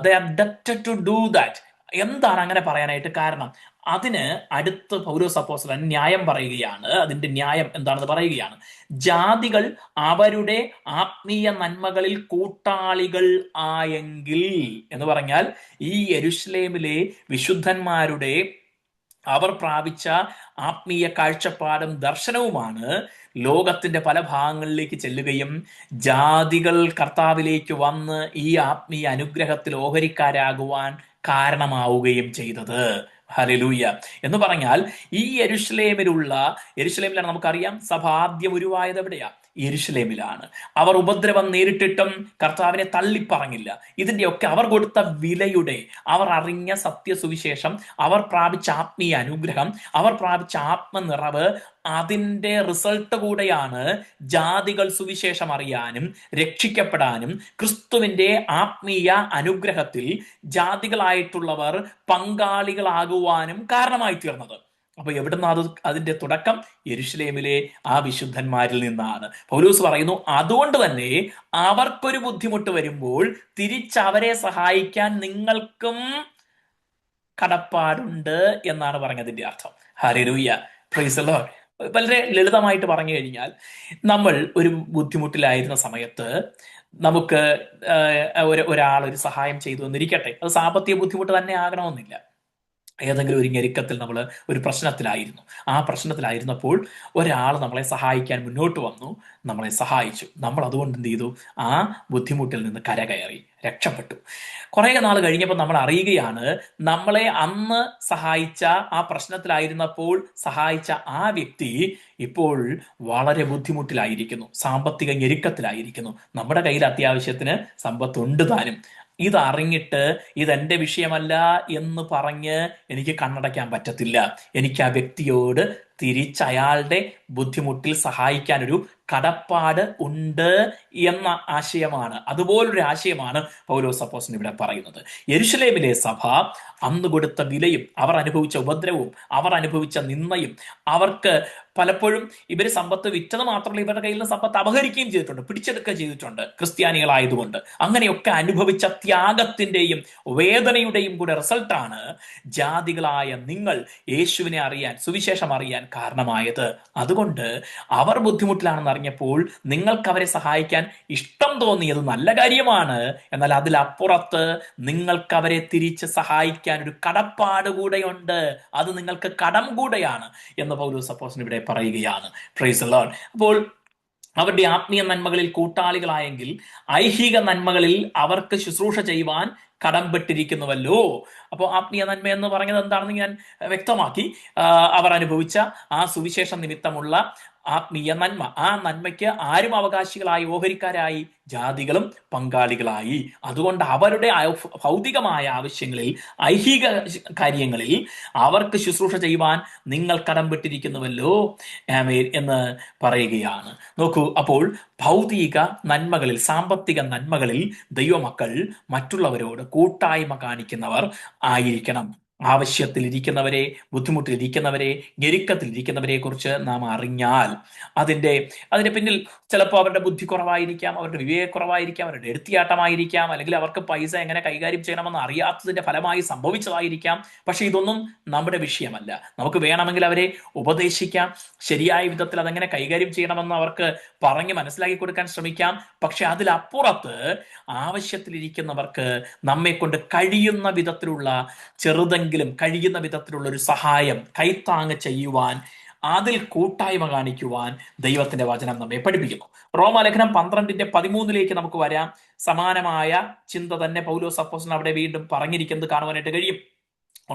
They are debted to do that. എന്താണ് അങ്ങനെ പറയാനായിട്ട് കാരണം? അതിന് അടുത്ത് പൗലോസ് അപ്പോസ്തലൻ ന്യായം പറയുകയാണ്. അതിന്റെ ന്യായം എന്താണെന്ന് പറയുകയാണ്. ജാതികൾ അവരുടെ ആത്മീയ നന്മകളിൽ കൂട്ടാളികൾ ആയെങ്കിൽ എന്ന് പറഞ്ഞാൽ ഈ യെരുശലേമിലെ വിശുദ്ധന്മാരുടെ അവർ പ്രാപിച്ച ആത്മീയ കാഴ്ചപ്പാടും ദർശനവുമാണ് ലോകത്തിന്റെ പല ഭാഗങ്ങളിലേക്ക് ചെല്ലുകയും ജാതികൾ കർത്താവിലേക്ക് വന്ന് ഈ ആത്മീയ അനുഗ്രഹത്തിൽ ഓഹരിക്കാരാകുവാൻ കാരണമാവുകയും ചെയ്തത്. ഹല്ലേലൂയ. എന്ന് പറഞ്ഞാൽ ഈ യെരുശലേമിലാണ് നമുക്കറിയാം സഭ ആദ്യം ഉരുവായത് എവിടെയാ? യെരുശലേമിലാണ്. അവർ ഉപദ്രവം നേരിട്ടിട്ടും കർത്താവിനെ തള്ളിപ്പറഞ്ഞില്ല. ഇതിന്റെയൊക്കെ അവർ കൊടുത്ത വിലയുടെ, അവർ അറിഞ്ഞ സത്യസുവിശേഷം, അവർ പ്രാപിച്ച ആത്മീയ അനുഗ്രഹം, അവർ പ്രാപിച്ച ആത്മനിറവ്, അതിന്റെ റിസൾട്ട് കൂടെയാണ് ജാതികൾ സുവിശേഷം അറിയാനും രക്ഷിക്കപ്പെടാനും ക്രിസ്തുവിന്റെ ആത്മീയ അനുഗ്രഹത്തിൽ ജാതികളായിട്ടുള്ളവർ പങ്കാളികളാകുവാനും കാരണമായി തീർന്നത്. അപ്പൊ എവിടുന്ന് അതിന്റെ തുടക്കം? യെരുശലേമിലെ ആ വിശുദ്ധന്മാരിൽ നിന്നാണ്. പൗലോസ് പറയുന്നു, അതുകൊണ്ട് തന്നെ അവർക്കൊരു ബുദ്ധിമുട്ട് വരുമ്പോൾ തിരിച്ചവരെ സഹായിക്കാൻ നിങ്ങൾക്കും കടപ്പാടുണ്ട് എന്നാണ് പറഞ്ഞതിന്റെ അർത്ഥം. Hallelujah, praise the Lord. വളരെ ലളിതമായിട്ട് പറഞ്ഞു കഴിഞ്ഞാൽ, നമ്മൾ ഒരു ബുദ്ധിമുട്ടിലായിരുന്ന സമയത്ത് നമുക്ക് ഒരാൾ ഒരു സഹായം ചെയ്തു എന്നിരിക്കട്ടെ, അത് സാമ്പത്തിക ബുദ്ധിമുട്ട് തന്നെ ആകണമെന്നില്ല. ഏതെങ്കിലും ഒരു ഞെരുക്കത്തിൽ നമ്മൾ ഒരു പ്രശ്നത്തിലായിരുന്നു. ആ പ്രശ്നത്തിലായിരുന്നപ്പോൾ ഒരാൾ നമ്മളെ സഹായിക്കാൻ മുന്നോട്ട് വന്നു, നമ്മളെ സഹായിച്ചു. നമ്മൾ അതുകൊണ്ട് എന്ത് ചെയ്തു? ആ ബുദ്ധിമുട്ടിൽ നിന്ന് കരകയറി രക്ഷപ്പെട്ടു. കുറേ നാൾ കഴിഞ്ഞപ്പോൾ നമ്മൾ അറിയുകയാണ്, നമ്മളെ അന്ന് സഹായിച്ച, ആ പ്രശ്നത്തിലായിരുന്നപ്പോൾ സഹായിച്ച ആ വ്യക്തി ഇപ്പോൾ വളരെ ബുദ്ധിമുട്ടിലായിരിക്കുന്നു, സാമ്പത്തിക ഞെരുക്കത്തിലായിരിക്കുന്നു. നമ്മുടെ കയ്യിൽ അത്യാവശ്യത്തിന് സമ്പത്തുണ്ട് താനും. ഇതറിഞ്ഞിട്ട് ഇതെന്റെ വിഷയമല്ല എന്ന് പറഞ്ഞ് എനിക്ക് കണ്ണടയ്ക്കാൻ പറ്റത്തില്ല. എനിക്ക് ആ വ്യക്തിയോട് തിരിച്ചയാളുടെ ബുദ്ധിമുട്ടിൽ സഹായിക്കാൻ ഒരു കടപ്പാട് ഉണ്ട് എന്ന ആശയമാണ്, അതുപോലൊരു ആശയമാണ് പൗലോസ് അപ്പോസ്തലൻ ഇവിടെ പറയുന്നത്. യെരുശലേമിലെ സഭ അന്ന് കൊടുത്ത വിലയും അവർ അനുഭവിച്ച ഉപദ്രവവും അവർ അനുഭവിച്ച നിന്ദയും, അവർക്ക് പലപ്പോഴും ഇവര് സമ്പത്ത് വിറ്റത് മാത്രമല്ല, ഇവരുടെ കയ്യിൽ നിന്ന് സമ്പത്ത് അപഹരിക്കുകയും ചെയ്തിട്ടുണ്ട്, പിടിച്ചെടുക്കുക ചെയ്തിട്ടുണ്ട് ക്രിസ്ത്യാനികളായതുകൊണ്ട്. അങ്ങനെയൊക്കെ അനുഭവിച്ച ത്യാഗത്തിന്റെയും വേദനയുടെയും കൂടെ റിസൾട്ടാണ് ജാതികളായ നിങ്ങൾ യേശുവിനെ അറിയാൻ, സുവിശേഷം അറിയാൻ കാരണമായത്. അതുകൊണ്ട് അവർ ബുദ്ധിമുട്ടിലാണെന്ന് അറിഞ്ഞപ്പോൾ നിങ്ങൾക്ക് അവരെ സഹായിക്കാൻ ഇഷ്ടം തോന്നിയത് നല്ല കാര്യമാണ്. എന്നാൽ അതിലപ്പുറത്ത് നിങ്ങൾക്ക് അവരെ തിരിച്ച് സഹായിക്കാൻ ഒരു കടപ്പാട് കൂടെയുണ്ട്, അത് നിങ്ങൾക്ക് കടം കൂടെയാണ് എന്ന് പൗലോസ് അപ്പോസ്തലൻ ഇവിടെ പറയുകയാണ്. Praise the Lord. അപ്പോൾ അവരുടെ ആത്മീയ നന്മകളിൽ കൂട്ടാളികളായെങ്കിൽ ഐഹിക നന്മകളിൽ അവർക്ക് ശുശ്രൂഷ ചെയ്യുവാൻ കടംപെട്ടിരിക്കുന്നുവല്ലോ. അപ്പോൾ ആത്മീയ നന്മ എന്ന് പറഞ്ഞത് എന്താണെന്ന് ഞാൻ വ്യക്തമാക്കി. അവർ അനുഭവിച്ച ആ സുവിശേഷ നിമിത്തമുള്ള ആത്മീയ നന്മ, ആ നന്മയ്ക്ക് ആരും അവകാശികളായി, ഓഹരിക്കാരായി, ജാതികളും പങ്കാളികളായി. അതുകൊണ്ട് അവരുടെ ഭൗതികമായ ആവശ്യങ്ങളിൽ, ഐഹിക കാര്യങ്ങളിൽ അവർക്ക് ശുശ്രൂഷ ചെയ്യുവാൻ നിങ്ങൾ കടംപെട്ടിരിക്കുന്നുവല്ലോ എന്ന് പറയുകയാണ്. നോക്കൂ, അപ്പോൾ ഭൗതിക നന്മകളിൽ, സാമ്പത്തിക നന്മകളിൽ ദൈവമക്കൾ മറ്റുള്ളവരോട് കൂട്ടായ്മ കാണിക്കുന്നവർ ആയിരിക്കണം. ആവശ്യത്തിലിരിക്കുന്നവരെ, ബുദ്ധിമുട്ടിലിരിക്കുന്നവരെ, ഞെരുക്കത്തിലിരിക്കുന്നവരെ കുറിച്ച് നാം അറിഞ്ഞാൽ അതിന്റെ പിന്നിൽ ചിലപ്പോൾ അവരുടെ ബുദ്ധി കുറവായിരിക്കാം, അവരുടെ വിവേകക്കുറവായിരിക്കാം, അവരുടെ എടുത്തിയാട്ടമായിരിക്കാം, അല്ലെങ്കിൽ അവർക്ക് പൈസ എങ്ങനെ കൈകാര്യം ചെയ്യണമെന്ന് അറിയാത്തതിന്റെ ഫലമായി സംഭവിച്ചതായിരിക്കാം. പക്ഷെ ഇതൊന്നും നമ്മുടെ വിഷയമല്ല. നമുക്ക് വേണമെങ്കിൽ അവരെ ഉപദേശിക്കാം, ശരിയായ വിധത്തിൽ അതെങ്ങനെ കൈകാര്യം ചെയ്യണമെന്ന് അവർക്ക് പറഞ്ഞ് മനസ്സിലാക്കി കൊടുക്കാൻ ശ്രമിക്കാം. പക്ഷെ അതിലപ്പുറത്ത് ആവശ്യത്തിലിരിക്കുന്നവർക്ക് നമ്മെ കൊണ്ട് കഴിയുന്ന വിധത്തിലുള്ള, ചെറുതെങ്കിലും കഴിയുന്ന വിധത്തിലുള്ള ഒരു സഹായം, കൈത്താങ്ങ് ചെയ്യുവാൻ, അതിൽ കൂട്ടായ്മ കാണിക്കുവാൻ ദൈവത്തിന്റെ വചനം നമ്മെ പഠിപ്പിക്കുന്നു. റോമാലേഖനം 12:13 നമുക്ക് വരാം. സമാനമായ ചിന്ത തന്നെ പൗലോസ് അപ്പോസ്തലൻ അവിടെ വീണ്ടും പറഞ്ഞിരിക്കുന്നത് കാണുവാനായിട്ട് കഴിയും.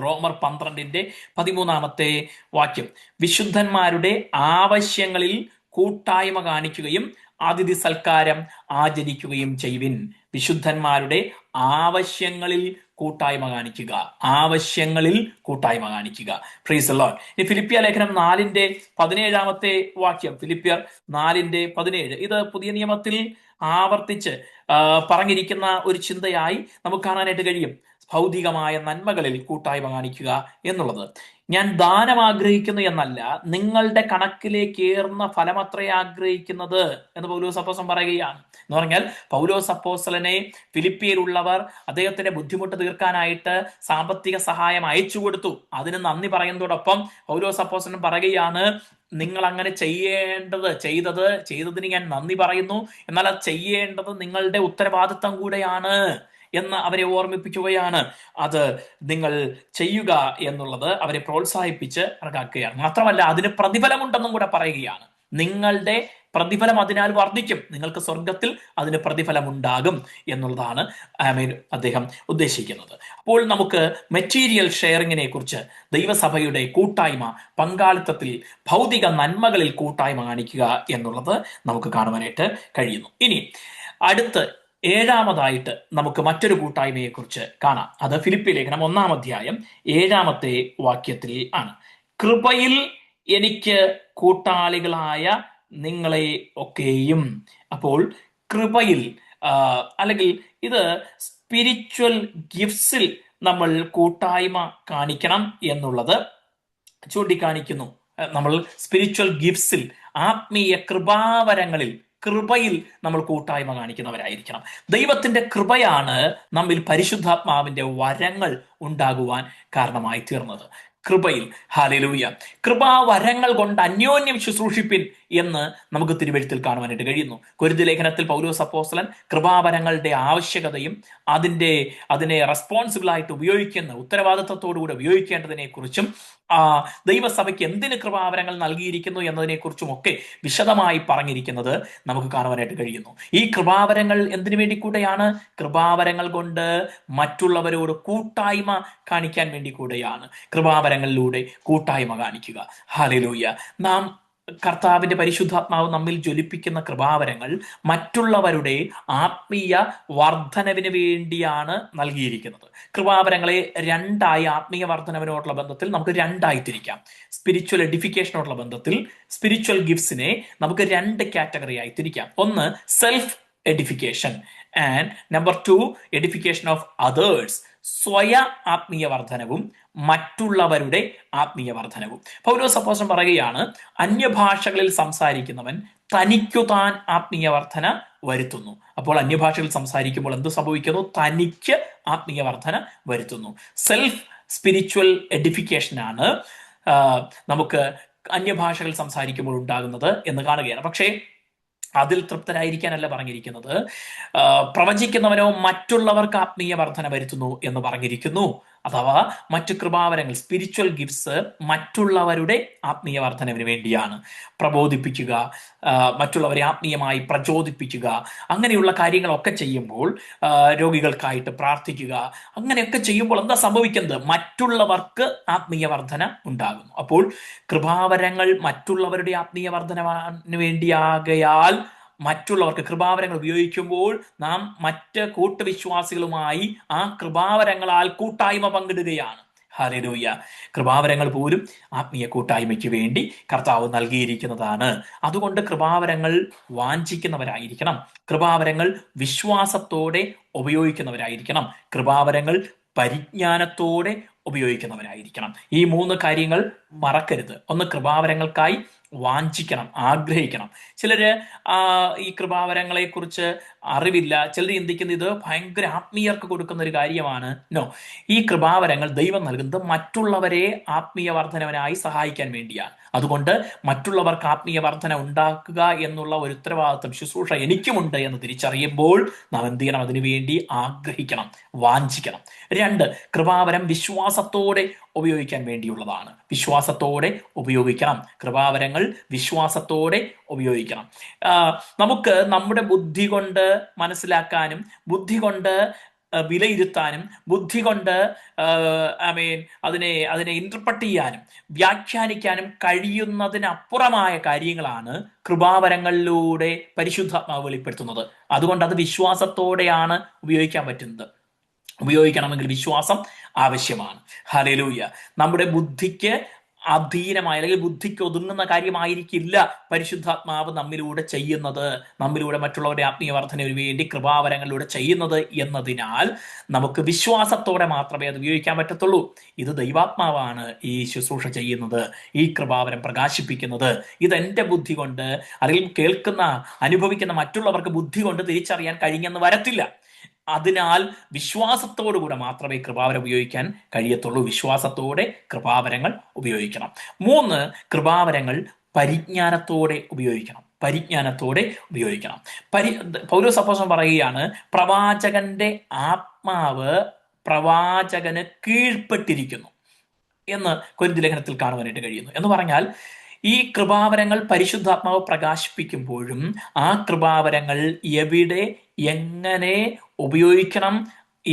റോമർ 12:13 വിശുദ്ധന്മാരുടെ ആവശ്യങ്ങളിൽ കൂട്ടായ്മ കാണിക്കുകയും അതിഥി സൽക്കാരം ആചരിക്കുകയും ചെയ്യുവിൻ. വിശുദ്ധന്മാരുടെ ആവശ്യങ്ങളിൽ കൂട്ടായ്മ കാണിക്കുക, ആവശ്യങ്ങളിൽ കൂട്ടായ്മ കാണിക്കുക. Praise the Lord. ഇനി ഫിലിപ്പിയ ലേഖനം 4:17 ഫിലിപ്പിയർ 4:17 ഇത് പുതിയ നിയമത്തിൽ ആവർത്തിച്ച് പറഞ്ഞിരിക്കുന്ന ഒരു ചിന്തയായി നമുക്ക് കാണാനായിട്ട് കഴിയും. ഭൗതികമായ നന്മകളിൽ കൂട്ടായ്മ കാണിക്കുക എന്നുള്ളത്. ഞാൻ ദാനം ആഗ്രഹിക്കുന്നു എന്നല്ല, നിങ്ങളുടെ കണക്കിലേക്ക് ഏറുന്ന ഫലമത്രേ ആഗ്രഹിക്കുന്നത് എന്ന് പൗലോസ് അപ്പോസ്തലൻ പറയുകയാണ്. എന്ന് പറഞ്ഞാൽ പൗലോസ് അപ്പോസ്തലനെ ഫിലിപ്പിയിലുള്ളവർ അദ്ദേഹത്തിന്റെ ബുദ്ധിമുട്ട് തീർക്കാനായിട്ട് സാമ്പത്തിക സഹായം അയച്ചു കൊടുത്തു. അതിന് നന്ദി പറയുന്നതോടൊപ്പം പൗലോസ് അപ്പോസ്തലൻ പറയുകയാണ്, നിങ്ങൾ അങ്ങനെ ചെയ്തതിന് ഞാൻ നന്ദി പറയുന്നു, എന്നാൽ അത് ചെയ്യേണ്ടത് നിങ്ങളുടെ ഉത്തരവാദിത്തം കൂടെയാണ് എന്ന് അവരെ ഓർമ്മിപ്പിക്കുകയാണ്. അത് നിങ്ങൾ ചെയ്യുക എന്നുള്ളത് അവരെ പ്രോത്സാഹിപ്പിച്ച് ഇറക്കാക്കുകയാണ്. മാത്രമല്ല അതിന് പ്രതിഫലമുണ്ടെന്നും കൂടെ പറയുകയാണ്. നിങ്ങളുടെ പ്രതിഫലം അതിനാൽ വർദ്ധിക്കും, നിങ്ങൾക്ക് സ്വർഗത്തിൽ അതിന് പ്രതിഫലമുണ്ടാകും എന്നുള്ളതാണ് അദ്ദേഹം ഉദ്ദേശിക്കുന്നത്. അപ്പോൾ നമുക്ക് മെറ്റീരിയൽ ഷെയറിങ്ങിനെ കുറിച്ച്, ദൈവസഭയുടെ കൂട്ടായ്മ, പങ്കാളിത്തത്തിൽ, ഭൗതിക നന്മകളിൽ കൂട്ടായ്മ കാണിക്കുക എന്നുള്ളത് നമുക്ക് കാണുവാനായിട്ട് കഴിയുന്നു. ഇനി അടുത്ത് 7ാമതായിട്ട് നമുക്ക് മറ്റൊരു കൂട്ടായ്മയെ കുറിച്ച് കാണാം. അത് ഫിലിപ്പി ലേഖനം 1:7 ആണ്. കൃപയിൽ എനിക്ക് കൂട്ടാളികളായ നിങ്ങളെ ഒക്കെയും. അപ്പോൾ കൃപയിൽ, അല്ലെങ്കിൽ ഇത് സ്പിരിച്വൽ ഗിഫ്റ്റ്സിൽ നമ്മൾ കൂട്ടായ്മ കാണിക്കണം എന്നുള്ളത് ചൂണ്ടിക്കാണിക്കുന്നു. നമ്മൾ സ്പിരിച്വൽ ഗിഫ്റ്റ്സിൽ, ആത്മീയ കൃപാവരങ്ങളിൽ, കൃപയിൽ നമ്മൾ കൂട്ടായ്മ കാണിക്കുന്നവരായിരിക്കണം. ദൈവത്തിന്റെ കൃപയാണ് നമ്മിൽ പരിശുദ്ധാത്മാവിന്റെ വരങ്ങൾ ഉണ്ടാകുവാൻ കാരണമായി തീർന്നത്. കൃപയിൽ, ഹല്ലേലൂയ. കൃപാവരങ്ങൾ കൊണ്ട് അന്യോന്യം ശുശ്രൂഷിപ്പിൻ എന്ന് നമുക്ക് തിരുവെഴുത്തിൽ കാണുവാനായിട്ട് കഴിയുന്നു. കൊരിന്ത്യർ ലേഖനത്തിൽ പൗലോസ് അപ്പോസ്തലൻ കൃപാവരങ്ങളുടെ ആവശ്യകതയും അതിനെ റെസ്പോൺസിബിൾ ആയിട്ട് ഉപയോഗിക്കുന്ന ഉത്തരവാദിത്വത്തോടുകൂടി ഉപയോഗിക്കേണ്ടതിനെ കുറിച്ചും ദൈവസഭയ്ക്ക് എന്തിന് കൃപാവരങ്ങൾ നൽകിയിരിക്കുന്നു എന്നതിനെ കുറിച്ചും ഒക്കെ വിശദമായി പറഞ്ഞിരിക്കുന്നത് നമുക്ക് കാണുവാനായിട്ട് കഴിയുന്നു. ഈ കൃപാവരങ്ങൾ എന്തിനു വേണ്ടി കൂടെയാണ്? കൃപാവരങ്ങൾ കൊണ്ട് മറ്റുള്ളവരോട് കൂട്ടായ്മ കാണിക്കാൻ വേണ്ടി കൂടെയാണ്. കൃപാവരങ്ങളിലൂടെ കൂട്ടായ്മ കാണിക്കുക. ഹല്ലേലൂയ. നാം കർത്താവിന്റെ പരിശുദ്ധാത്മാവ് നമ്മിൽ ജ്വലിപ്പിക്കുന്ന കൃപാവരങ്ങൾ മറ്റുള്ളവരുടെ ആത്മീയ വർധനവിന് വേണ്ടിയാണ് നൽകിയിരിക്കുന്നത്. കൃപാവരങ്ങളെ രണ്ടായി, ആത്മീയ വർധനവിനോടുള്ള ബന്ധത്തിൽ നമുക്ക് രണ്ടായി തിരിക്കാം. സ്പിരിച്വൽ എഡിഫിക്കേഷനോടുള്ള ബന്ധത്തിൽ സ്പിരിച്വൽ ഗിഫ്റ്റ്സിനെ നമുക്ക് രണ്ട് കാറ്റഗറിയായി തിരിക്കാം. ഒന്ന് self edification and number 2 edification of others. സ്വയ ആത്മീയ വർധനവും മറ്റുള്ളവരുടെ ആത്മീയ വർധനവും. പൗലോസ് അപ്പോസ്തലൻ പറയുകയാണ്, അന്യഭാഷകളിൽ സംസാരിക്കുന്നവൻ തനിക്കു താൻ ആത്മീയ വർധന വരുത്തുന്നു. അപ്പോൾ അന്യഭാഷകളിൽ സംസാരിക്കുമ്പോൾ എന്ത് സംഭവിക്കുന്നു? തനിക്ക് ആത്മീയ വർധന വരുത്തുന്നു. സെൽഫ് സ്പിരിച്വൽ എഡിഫിക്കേഷനാണ് നമുക്ക് അന്യഭാഷകൾ സംസാരിക്കുമ്പോൾ ഉണ്ടാകുന്നത് എന്ന് കാണുകയാണ്. പക്ഷേ അതിൽ തൃപ്തരായിരിക്കാനല്ല പറഞ്ഞിരിക്കുന്നത്. പ്രവചിക്കുന്നവനോ മറ്റുള്ളവർക്ക് ആത്മീയ വർധന വരുത്തുന്നു എന്ന് പറഞ്ഞിരിക്കുന്നു. അഥവാ മറ്റു കൃപാവരങ്ങൾ, സ്പിരിച്വൽ ഗിഫ്റ്റ്സ് മറ്റുള്ളവരുടെ ആത്മീയ വർധനവിന് വേണ്ടിയാണ്. പ്രബോധിപ്പിക്കുക, മറ്റുള്ളവരെ ആത്മീയമായി പ്രചോദിപ്പിക്കുക, അങ്ങനെയുള്ള കാര്യങ്ങളൊക്കെ ചെയ്യുമ്പോൾ, രോഗികൾക്കായിട്ട് പ്രാർത്ഥിക്കുക, അങ്ങനെയൊക്കെ ചെയ്യുമ്പോൾ എന്താ സംഭവിക്കുന്നത്? മറ്റുള്ളവർക്ക് ആത്മീയ വർധന ഉണ്ടാകുന്നു. അപ്പോൾ കൃപാവരങ്ങൾ മറ്റുള്ളവരുടെ ആത്മീയ വർധനവിന് വേണ്ടിയാകയാൽ മറ്റുള്ളവർക്ക് കൃപാവരങ്ങൾ ഉപയോഗിക്കുമ്പോൾ നാം മറ്റ് കൂട്ടുവിശ്വാസികളുമായി ആ കൃപാവരങ്ങളാൽ കൂട്ടായ്മ പങ്കിടുകയാണ്. ഹല്ലേലൂയ. കൃപാവരങ്ങൾ പോലും ആത്മീയ കൂട്ടായ്മയ്ക്ക് വേണ്ടി കർത്താവ് നൽകിയിരിക്കുന്നതാണ്. അതുകൊണ്ട് കൃപാവരങ്ങൾ വാഞ്ചിക്കുന്നവരായിരിക്കണം. കൃപാവരങ്ങൾ വിശ്വാസത്തോടെ ഉപയോഗിക്കുന്നവരായിരിക്കണം. കൃപാവരങ്ങൾ പരിജ്ഞാനത്തോടെ ഉപയോഗിക്കുന്നവരായിരിക്കണം. ഈ 3 കാര്യങ്ങൾ മറക്കരുത്. ഒന്ന്, കൃപാവരങ്ങൾക്കായി വാഞ്ചിക്കണം, ആഗ്രഹിക്കണം. ചിലര് ഈ കൃപാവരങ്ങളെ കുറിച്ച് അറിവില്ല. ചിലർ ചിന്തിക്കുന്നത് ഇത് ഭയങ്കര ആത്മീയർക്ക് കൊടുക്കുന്ന ഒരു കാര്യമാണ്. നോ, ഈ കൃപാവരങ്ങൾ ദൈവം നൽകുന്നത് മറ്റുള്ളവരെ ആത്മീയ വർധനവനായി സഹായിക്കാൻ വേണ്ടിയാണ്. അതുകൊണ്ട് മറ്റുള്ളവർക്ക് ആത്മീയ വർധന ഉണ്ടാക്കുക എന്നുള്ള ഒരു ഉത്തരവാദിത്വം, ശുശ്രൂഷ എനിക്കുമുണ്ട് എന്ന് തിരിച്ചറിയുമ്പോൾ നാം എന്ത് ചെയ്യണം? അതിനുവേണ്ടി ആഗ്രഹിക്കണം, വാഞ്ചിക്കണം. 2, കൃപാവരം വിശ്വാസത്തോടെ ഉപയോഗിക്കാൻ വേണ്ടിയുള്ളതാണ്. വിശ്വാസത്തോടെ ഉപയോഗിക്കണം. കൃപാവരങ്ങൾ വിശ്വാസത്തോടെ ഉപയോഗിക്കണം. നമുക്ക് നമ്മുടെ ബുദ്ധി കൊണ്ട് മനസ്സിലാക്കാനും ബുദ്ധി കൊണ്ട് വിലയിരുത്താനും ബുദ്ധി കൊണ്ട് അതിനെ ഇന്റർപ്രറ്റ് ചെയ്യാനും വ്യാഖ്യാനിക്കാനും കഴിയുന്നതിനപ്പുറമായ കാര്യങ്ങളാണ് കൃപാവരങ്ങളിലൂടെ പരിശുദ്ധാത്മാവ് വെളിപ്പെടുത്തുന്നത്. അതുകൊണ്ട് അത് വിശ്വാസത്തോടെയാണ് ഉപയോഗിക്കാൻ പറ്റുന്നത്. ഉപയോഗിക്കണമെങ്കിൽ വിശ്വാസം ആവശ്യമാണ്. ഹല്ലേലൂയ. നമ്മുടെ ബുദ്ധിക്ക് അധീനമായ അല്ലെങ്കിൽ ബുദ്ധിക്ക് ഒതുങ്ങുന്ന കാര്യമായിരിക്കില്ല പരിശുദ്ധാത്മാവ് നമ്മിലൂടെ ചെയ്യുന്നത്, നമ്മിലൂടെ മറ്റുള്ളവരുടെ ആത്മീയ വർധനവിന് വേണ്ടി കൃപാവരങ്ങളിലൂടെ ചെയ്യുന്നത് എന്നതിനാൽ നമുക്ക് വിശ്വാസത്തോടെ മാത്രമേ അത് ഉപയോഗിക്കാൻ പറ്റത്തുള്ളൂ. ഇത് ദൈവാത്മാവാണ് ഈ ശുശ്രൂഷ ചെയ്യുന്നത്, ഈ കൃപാവരം പ്രകാശിപ്പിക്കുന്നത്. ഇതെന്റെ ബുദ്ധി കൊണ്ട് അല്ലെങ്കിൽ കേൾക്കുന്ന അനുഭവിക്കുന്ന മറ്റുള്ളവർക്ക് ബുദ്ധി കൊണ്ട് തിരിച്ചറിയാൻ കഴിഞ്ഞെന്ന് വരത്തില്ല. അതിനാൽ വിശ്വാസത്തോടുകൂടെ മാത്രമേ കൃപാവരം ഉപയോഗിക്കാൻ കഴിയത്തുള്ളൂ. വിശ്വാസത്തോടെ കൃപാവരങ്ങൾ ഉപയോഗിക്കണം. 3, കൃപാവരങ്ങൾ പരിജ്ഞാനത്തോടെ ഉപയോഗിക്കണം. പരിജ്ഞാനത്തോടെ ഉപയോഗിക്കണം. പൗലോസ് അപ്പോസ്തലൻ പറയുകയാണ്, പ്രവാചകന്റെ ആത്മാവ് പ്രവാചകന് കീഴ്പ്പെട്ടിരിക്കുന്നു എന്ന് കൊരിന്ത്യർ ലേഖനത്തിൽ കാണുവാനായിട്ട് കഴിയുന്നു. എന്ന് പറഞ്ഞാൽ ഈ കൃപാവരങ്ങൾ പരിശുദ്ധാത്മാവ് പ്രകാശിപ്പിക്കുമ്പോഴും ആ കൃപാവരങ്ങൾ എവിടെ എങ്ങനെ ഉപയോഗിക്കണം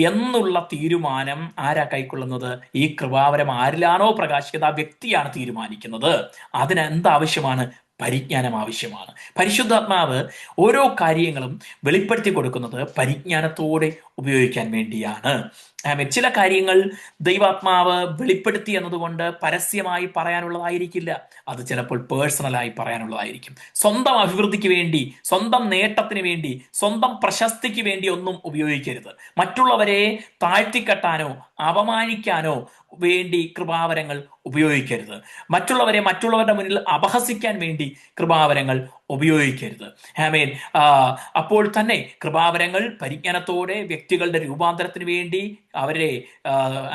എന്നുള്ള തീരുമാനം ആരാ കൈക്കൊള്ളുന്നത്? ഈ കൃപാവരം ആരിലാണോ പ്രകാശിക്കുന്നത് ആ വ്യക്തിയാണ് തീരുമാനിക്കുന്നത്. അതിന് എന്താവശ്യമാണ്? പരിജ്ഞാനം ആവശ്യമാണ്. പരിശുദ്ധാത്മാവ് ഓരോ കാര്യങ്ങളും വെളിപ്പെടുത്തി കൊടുക്കുന്നത് പരിജ്ഞാനത്തോടെ ഉപയോഗിക്കാൻ വേണ്ടിയാണ്. ചില കാര്യങ്ങൾ ദൈവാത്മാവ് വെളിപ്പെടുത്തി എന്നതുകൊണ്ട് പരസ്യമായി പറയാനുള്ളതായിരിക്കില്ല. അത് ചിലപ്പോൾ പേഴ്സണലായി പറയാനുള്ളതായിരിക്കും. സ്വന്തം അഭിവൃദ്ധിക്ക് വേണ്ടി, സ്വന്തം നേട്ടത്തിന് വേണ്ടി, സ്വന്തം പ്രശസ്തിക്ക് വേണ്ടി ഒന്നും ഉപയോഗിക്കരുത്. മറ്റുള്ളവരെ താഴ്ത്തിക്കെട്ടാനോ അപമാനിക്കാനോ വേണ്ടി കൃപാവരങ്ങൾ ഉപയോഗിക്കരുത്. മറ്റുള്ളവരുടെ മുന്നിൽ അപഹസിക്കാൻ വേണ്ടി കൃപാവരങ്ങൾ ഉപയോഗിക്കരുത്. ആമേൻ. അപ്പോൾ തന്നെ കൃപാവരങ്ങൾ പരിജ്ഞാനത്തോടെ വ്യക്തികളുടെ രൂപാന്തരത്തിന് വേണ്ടി അവരെ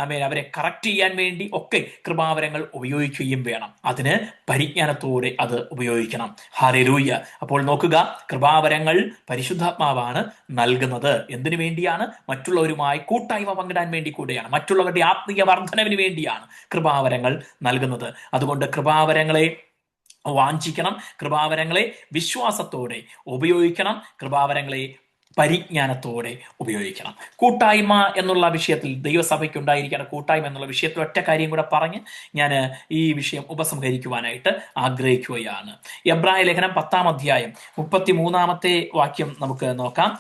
ആമേൻ അവരെ കറക്റ്റ് ചെയ്യാൻ വേണ്ടി ഒക്കെ കൃപാവരങ്ങൾ ഉപയോഗിക്കുകയും വേണം. അതിന് പരിജ്ഞാനത്തോടെ അത് ഉപയോഗിക്കണം. ഹല്ലേലൂയ. അപ്പോൾ നോക്കുക, കൃപാവരങ്ങൾ പരിശുദ്ധാത്മാവാണ് നൽകുന്നത്. എന്തിനു വേണ്ടിയാണ്? മറ്റുള്ളവരുമായി കൂട്ടായ്മ പങ്കിടാൻ വേണ്ടി കൂടെയാണ്, മറ്റുള്ളവരുടെ ആത്മീയ വർധനവിന് വേണ്ടിയാണ് കൃപാവരങ്ങൾ നൽകുന്നത്. അതുകൊണ്ട് കൃപാവരങ്ങളെ വാഞ്ചിക്കണം, കൃപാവരങ്ങളെ വിശ്വാസത്തോടെ ഉപയോഗിക്കണം, കൃപാവരങ്ങളെ പരിജ്ഞാനത്തോടെ ഉപയോഗിക്കണം. കൂട്ടായ്മ എന്നുള്ള വിഷയത്തിൽ, ദൈവസഭയ്ക്ക് ഉണ്ടായിരിക്കേണ്ട കൂട്ടായ്മ എന്നുള്ള വിഷയത്തിൽ ഒറ്റ കാര്യം കൂടെ പറഞ്ഞ് ഞാൻ ഈ വിഷയം ഉപസംഹരിക്കുവാനായിട്ട് ആഗ്രഹിക്കുകയാണ്. എബ്രായ ലേഖനം 10-ാം അധ്യായം 33-ാമത്തെ വാക്യം നമുക്ക് നോക്കാം.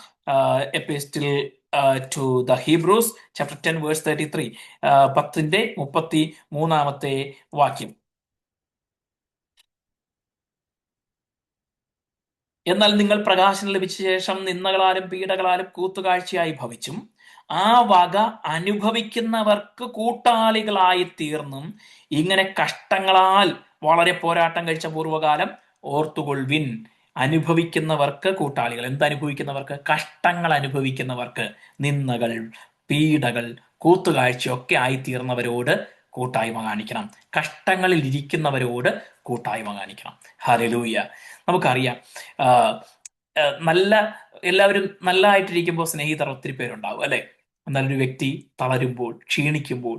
Epistle to the Hebrews chapter 10 verse 33, 10-ന്റെ 33-ാമത്തെ വാക്യം. എന്നാൽ നിങ്ങൾ പ്രകാശനം ലഭിച്ച ശേഷം നിന്ദകളാലും പീഡകളാലും കൂത്തുകാഴ്ചയായി ഭവിച്ചും ആ വക അനുഭവിക്കുന്നവർക്ക് കൂട്ടാളികളായി തീർന്നും ഇങ്ങനെ കഷ്ടങ്ങളാൽ വളരെ പോരാട്ടം കഴിച്ച പൂർവ്വകാലം ഓർത്തുകൊള്ളുവിൻ. അനുഭവിക്കുന്നവർക്ക് കൂട്ടാളികൾ. എന്തനുഭവിക്കുന്നവർക്ക്? കഷ്ടങ്ങൾ അനുഭവിക്കുന്നവർക്ക്, നിന്ദകൾ, പീഡകൾ, കൂത്തുകാഴ്ചയൊക്കെ ആയിത്തീർന്നവരോട് കൂട്ടായ്മ കാണിക്കണം. കഷ്ടങ്ങളിൽ ഇരിക്കുന്നവരോട് കൂട്ടായ്മ കാണിക്കണം. ഹല്ലേലൂയ. നമുക്കറിയാം, എല്ലാവരും നല്ലതായിട്ടിരിക്കുമ്പോൾ സ്നേഹിതർ ഒത്തിരി പേരുണ്ടാവും, അല്ലെ? നല്ലൊരു വ്യക്തി തളരുമ്പോൾ, ക്ഷീണിക്കുമ്പോൾ,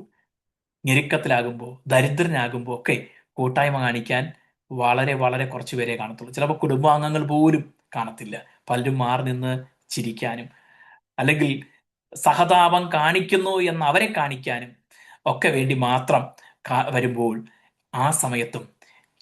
ഞെരുക്കത്തിലാകുമ്പോൾ, ദരിദ്രനാകുമ്പോൾ ഒക്കെ കൂട്ടായ്മ കാണിക്കാൻ വളരെ വളരെ കുറച്ചു പേരെ കാണത്തുള്ളൂ. ചിലപ്പോൾ കുടുംബാംഗങ്ങൾ പോലും കാണത്തില്ല. പലരും മാറി നിന്ന് ചിരിക്കാനും അല്ലെങ്കിൽ സഹതാപം കാണിക്കുന്നു എന്ന് അവരെ കാണിക്കാനും ഒക്കെ വേണ്ടി മാത്രം വരുമ്പോൾ ആ സമയത്തും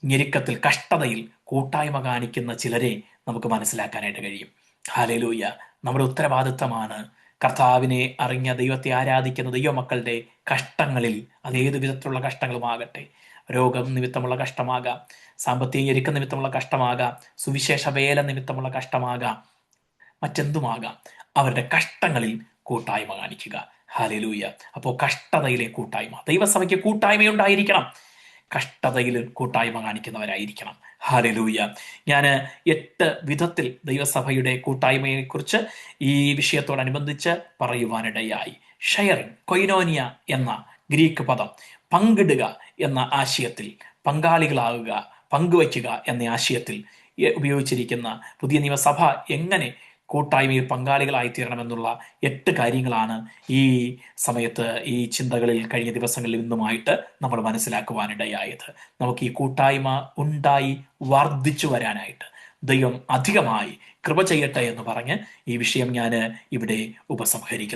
ഞെരുക്കത്തിൽ, കഷ്ടതയിൽ കൂട്ടായ്മ കാണിക്കുന്ന ചിലരെ നമുക്ക് മനസ്സിലാക്കാനായിട്ട് കഴിയും. ഹല്ലേലൂയ. നമ്മുടെ ഉത്തരവാദിത്തമാണ് കർത്താവിനെ അറിഞ്ഞ ദൈവത്തെ ആരാധിക്കുന്ന ദൈവമക്കളുടെ കഷ്ടങ്ങളിൽ, അതേത് വിധത്തിലുള്ള കഷ്ടങ്ങളുമാകട്ടെ, രോഗം നിമിത്തമുള്ള കഷ്ടമാകാം, സാമ്പത്തിക ഞെരുക്ക നിമിത്തമുള്ള കഷ്ടമാകാം, സുവിശേഷ വേല നിമിത്തമുള്ള കഷ്ടമാകാം, മറ്റെന്തുമാകാം, അവരുടെ കഷ്ടങ്ങളിൽ കൂട്ടായ്മ കാണിക്കുക. ഹല്ലേലൂയ. അപ്പോൾ കഷ്ടതയിലെ കൂട്ടായ്മ, ദൈവസഭയ്ക്ക് കൂട്ടായ്മയുണ്ടായിരിക്കണം. കഷ്ടതയിൽ കൂട്ടായ്മ കാണിക്കുന്നവരായിരിക്കണം. ഹല്ലേലൂയ. ഞാൻ 8 വിധത്തിൽ ദൈവസഭയുടെ കൂട്ടായ്മയെ കുറിച്ച് ഈ വിഷയത്തോടനുബന്ധിച്ച് പറയുവാനിടയായി. ഷെയറിംഗ്, കൊയിനോനിയ എന്ന ഗ്രീക്ക് പദം പങ്കിടുക എന്ന ആശയത്തിൽ, പങ്കാളികളാവുക, പങ്കുവയ്ക്കുക എന്ന ആശയത്തിൽ ഉപയോഗിച്ചിരിക്കുന്ന പുതിയ നിയമസഭ എങ്ങനെ കൂട്ടായ്മയിൽ പങ്കാളികളായി തീരണമെന്നുള്ള 8 കാര്യങ്ങളാണ് ഈ സമയത്ത്, ഈ ചിന്തകളിൽ കഴിഞ്ഞ ദിവസങ്ങളിൽ നിന്നുമായിട്ട് നമ്മൾ മനസ്സിലാക്കുവാനിടയായത്. നമുക്ക് ഈ കൂട്ടായ്മ ഉണ്ടായി വർദ്ധിച്ചു വരാനായിട്ട് ദൈവം അധികമായി കൃപ ചെയ്യട്ടെ എന്ന് പറഞ്ഞ് ഈ വിഷയം ഞാൻ ഇവിടെ ഉപസംഹരിക്കുന്നു.